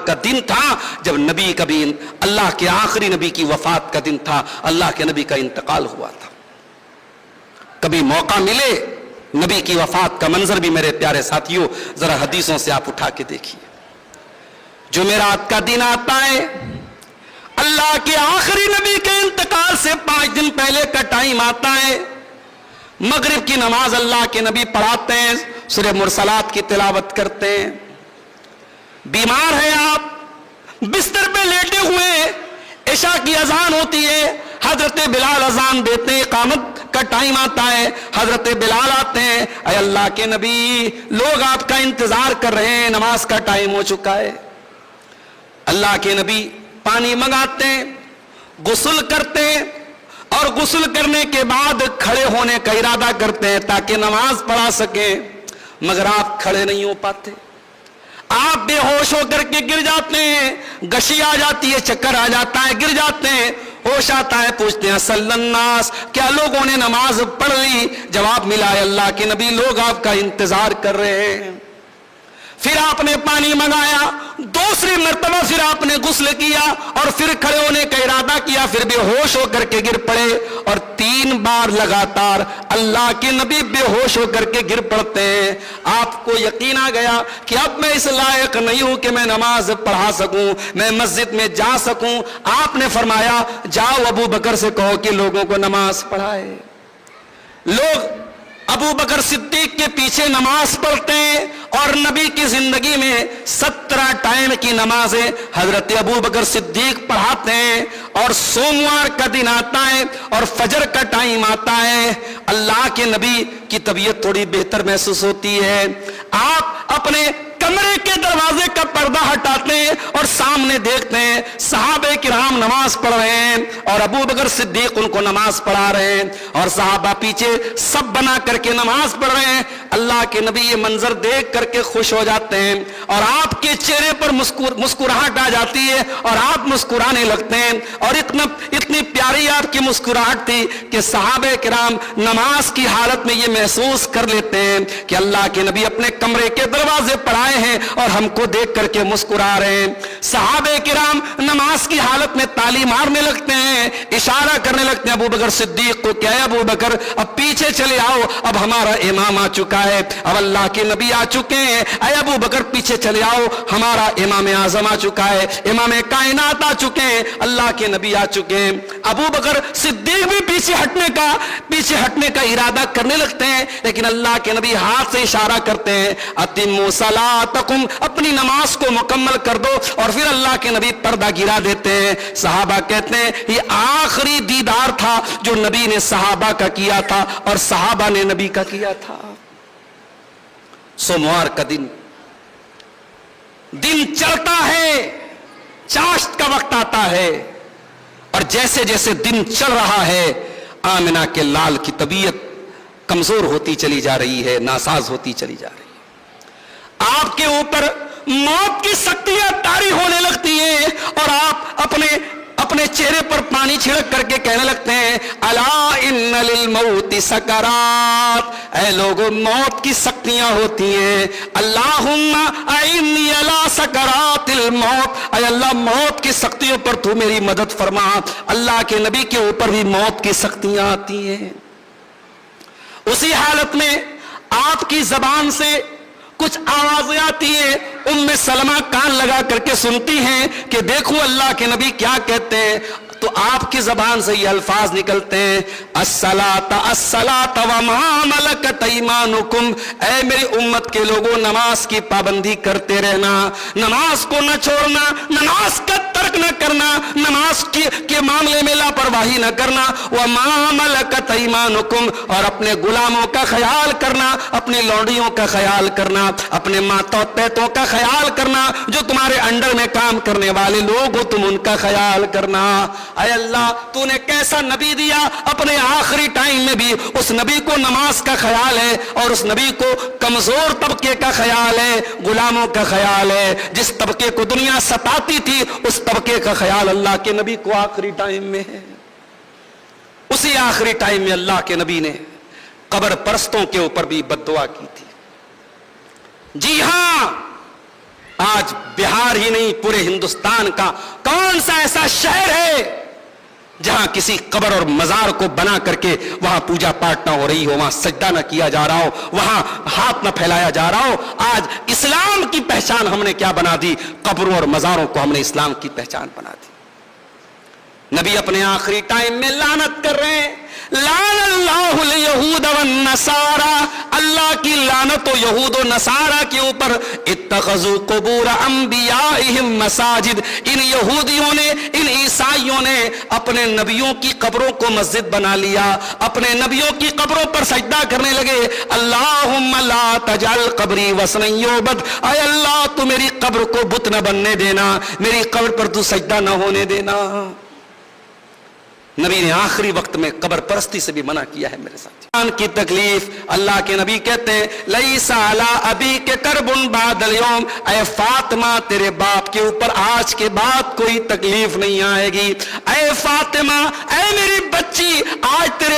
کا دن تھا جب نبی کبھی اللہ کے آخری نبی کی وفات کا دن تھا، اللہ کے نبی کا انتقال ہوا تھا۔ کبھی موقع ملے نبی کی وفات کا منظر بھی میرے پیارے ساتھیوں ذرا حدیثوں سے آپ اٹھا کے دیکھیے۔ جمعرات کا دن آتا ہے، اللہ کے آخری نبی کے انتقال سے 5 دن پہلے کا ٹائم آتا ہے، مغرب کی نماز اللہ کے نبی پڑھاتے ہیں، سورہ مرسلات کی تلاوت کرتے ہیں۔ بیمار ہیں آپ، بستر پہ لیٹے ہوئے، عشاء کی اذان ہوتی ہے، حضرت بلال اذان دیتے ہیں، اقامت کا ٹائم آتا ہے، حضرت بلال آتے ہیں، اے اللہ کے نبی لوگ آپ کا انتظار کر رہے ہیں، نماز کا ٹائم ہو چکا ہے۔ اللہ کے نبی پانی منگاتے ہیں، غسل کرتے ہیں، اور غسل کرنے کے بعد کھڑے ہونے کا ارادہ کرتے ہیں تاکہ نماز پڑھا سکیں، مگر آپ کھڑے نہیں ہو پاتے، آپ بے ہوش ہو کر کے گر جاتے ہیں، گشی آ جاتی ہے، چکر آ جاتا ہے، گر جاتے ہیں، ہوش آتا ہے، پوچھتے ہیں صلی الناس، کیا لوگوں نے نماز پڑھ لی؟ جواب ملا ہے اللہ کے نبی لوگ آپ کا انتظار کر رہے ہیں۔ پھر آپ نے پانی منگایا، دوسری مرتبہ پھر آپ نے غسل کیا، اور پھر کھڑے ہونے کا ارادہ کیا، پھر بے ہوش ہو کر کے گر پڑے، اور 3 بار لگاتار اللہ کے نبی بے ہوش ہو کر کے گر پڑتے ہیں۔ آپ کو یقین آ گیا کہ اب میں اس لائق نہیں ہوں کہ میں نماز پڑھا سکوں، میں مسجد میں جا سکوں۔ آپ نے فرمایا جاؤ ابو بکر سے کہو کہ لوگوں کو نماز پڑھائے۔ لوگ ابو بکر صدیق کے پیچھے نماز پڑھتے ہیں، اور نبی کی زندگی میں 17 ٹائم کی نمازیں حضرت ابو بکر صدیق پڑھاتے ہیں، اور سوموار کا دن آتا ہے اور فجر کا ٹائم آتا ہے، اللہ کے نبی کی طبیعت تھوڑی بہتر محسوس ہوتی ہے، آپ اپنے کمرے کے دروازے کا پردہ ہٹاتے ہیں اور سامنے دیکھتے ہیں صحابہ کرام نماز پڑھ رہے ہیں، اور ابو بکر صدیق ان کو نماز پڑھا رہے ہیں، اور صحابہ پیچھے سب بنا کر کے نماز پڑھ رہے ہیں۔ اللہ کے نبی یہ منظر دیکھ کر کے خوش ہو جاتے ہیں، اور آپ کے چہرے پر مسکراہٹ آ جاتی ہے، اور آپ مسکرانے لگتے ہیں، اور اتنی پیاری آپ کی مسکراہٹ تھی کہ صحابہ کرام نماز کی حالت میں یہ محسوس کر لیتے ہیں کہ اللہ کے نبی اپنے کمرے کے دروازے پر آئے ہیں اور ہم کو دیکھ کر کے مسکرا رہے ہیں۔ صحابہ کرام نماز کی حالت میں تالی مارنے لگتے ہیں، اشارہ کرنے لگتے ہیں ابو بکر صدیق کو کہ اے ابو بکر اب پیچھے چلے آؤ، اب ہمارا امام آ چکا ہے، اب اللہ کے نبی آ چکے ہیں، اے ابو بکر پیچھے چلے آؤ، ہمارا امام اعظم آ چکا ہے، امام کائنات آ چکے ہیں، اللہ کے نبی آ چکے ہیں۔ ابو بکر صدیق بھی پیچھے ہٹنے کا ارادہ کرنے لگتے ہیں، لیکن اللہ کے نبی ہاتھ سے اشارہ کرتے ہیں اتموا صلاتکم، اپنی نماز کو مکمل کر دو، اور پھر اللہ کے نبی پردہ گرا دیتے ہیں۔ صحابہ کہتے ہیں یہ آخری دیدار تھا جو نبی نے صحابہ کا کیا تھا اور صحابہ نے نبی کا کیا تھا۔ سوموار کا دن چڑھتا ہے، چاشت کا وقت آتا ہے، اور جیسے جیسے دن چل رہا ہے آمنہ کے لال کی طبیعت کمزور ہوتی چلی جا رہی ہے، ناساز ہوتی چلی جا رہی ہے، آپ کے اوپر موت کی سختیاں طاری ہونے لگتی ہیں، اور آپ اپنے چہرے پر پانی چھڑک کر کے کہنے لگتے ہیں الا ان للموت سکرات، اے لوگوں موت کی سختیاں ہوتی ہیں، اللہم اعنی علی سکرات الموت، اے اللہ موت کی سختیوں پر تو میری مدد فرما۔ اللہ کے نبی کے اوپر بھی موت کی سختیاں آتی ہیں۔ اسی حالت میں آپ کی زبان سے کچھ آوازیں آتی ہیں، ام سلمہ کان لگا کر کے سنتی ہیں کہ دیکھو اللہ کے نبی کیا کہتے ہیں، تو آپ کی زبان سے یہ الفاظ نکلتے ہیں الصلاۃ الصلاۃ وما ملکت ایمانکم، اے میری امت کے لوگوں نماز کی پابندی کرتے رہنا، نماز کو نہ چھوڑنا، نماز کا ترک نہ کرنا، نماز کے معاملے میں لاپرواہی نہ کرنا، وما ملکت ایمانکم، اور اپنے غلاموں کا خیال کرنا، اپنی لونڈیوں کا خیال کرنا، اپنے ماتوں پیتوں کا خیال کرنا، جو تمہارے انڈر میں کام کرنے والے لوگ ہو تم ان کا خیال کرنا۔ اے اللہ تو نے کیسا نبی دیا، اپنے آخری ٹائم میں بھی اس نبی کو نماز کا خیال ہے، اور اس نبی کو کمزور طبقے کا خیال ہے، غلاموں کا خیال ہے، جس طبقے کو دنیا ستاتی تھی اس طبقے کا خیال اللہ کے نبی کو آخری ٹائم میں ہے۔ اسی آخری ٹائم میں اللہ کے نبی نے قبر پرستوں کے اوپر بھی بد دعا کی تھی۔ جی ہاں آج بہار ہی نہیں پورے ہندوستان کا کون سا ایسا شہر ہے جہاں کسی قبر اور مزار کو بنا کر کے وہاں پوجا پاٹ نہ ہو رہی ہو، وہاں سجدہ نہ کیا جا رہا ہو، وہاں ہاتھ نہ پھیلایا جا رہا ہو؟ آج اسلام کی پہچان ہم نے کیا بنا دی؟ قبروں اور مزاروں کو ہم نے اسلام کی پہچان بنا دی۔ نبی اپنے آخری ٹائم میں لعنت کر رہے ہیں، لعن اللہ الیہود والنصارى، اللہ کی لعنت و یہود و نصارہ کے اوپر، اتخذوا قبور انبیائہم مساجد، ان یہودیوں نے، ان عیسائیوں نے اپنے نبیوں کی قبروں کو مسجد بنا لیا، اپنے نبیوں کی قبروں پر سجدہ کرنے لگے۔ اللہم لا تجعل قبری وثنا یعبد، اے اللہ تو میری قبر کو بت نہ بننے دینا، میری قبر پر تو سجدہ نہ ہونے دینا۔ نبی نے آخری وقت میں قبر پرستی سے بھی منع کیا ہے میرے ساتھ۔ کی تکلیف، اللہ کے نبی کہتے ہیں لیس علی ابیک کرب بعد اليوم، اے فاطمہ تیرے باپ کے اوپر آج کے بعد کوئی تکلیف نہیں آئے گی۔ اے فاطمہ، اے میری بچی، آج تیرے